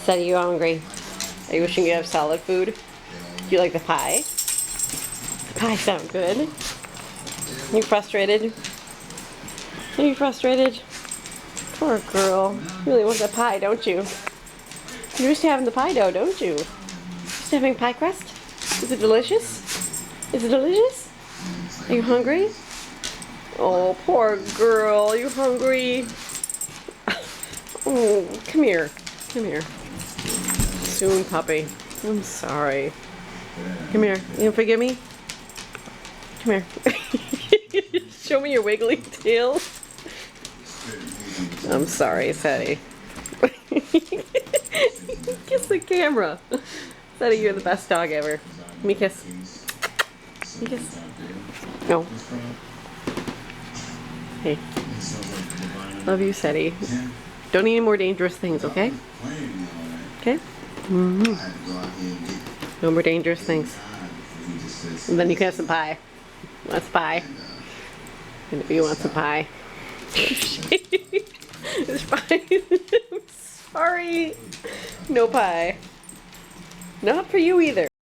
Seti, you hungry? Are you wishing you have solid food? Do you like the pie? The pie sound good. Are you frustrated? Are you frustrated? Poor girl. You really want the pie, don't you? You're used to having the pie dough, don't you? Used to having pie crust? Is it delicious? Is it delicious? Are you hungry? Oh, poor girl. Are you hungry? Oh, come here. Come here. Soon, puppy. I'm sorry. Come here. You gonna forgive me? Come here. Show me your wiggly tail. I'm sorry, Seti. Kiss the camera. Seti, you're the best dog ever. Give me a kiss. Give me a kiss. No. Hey. Love you, Seti. Don't eat any more dangerous things, okay? Okay? No more dangerous things. And then you can have some pie. You want some pie? And if you want some pie. It's fine. I'm sorry. No pie. Not for you either.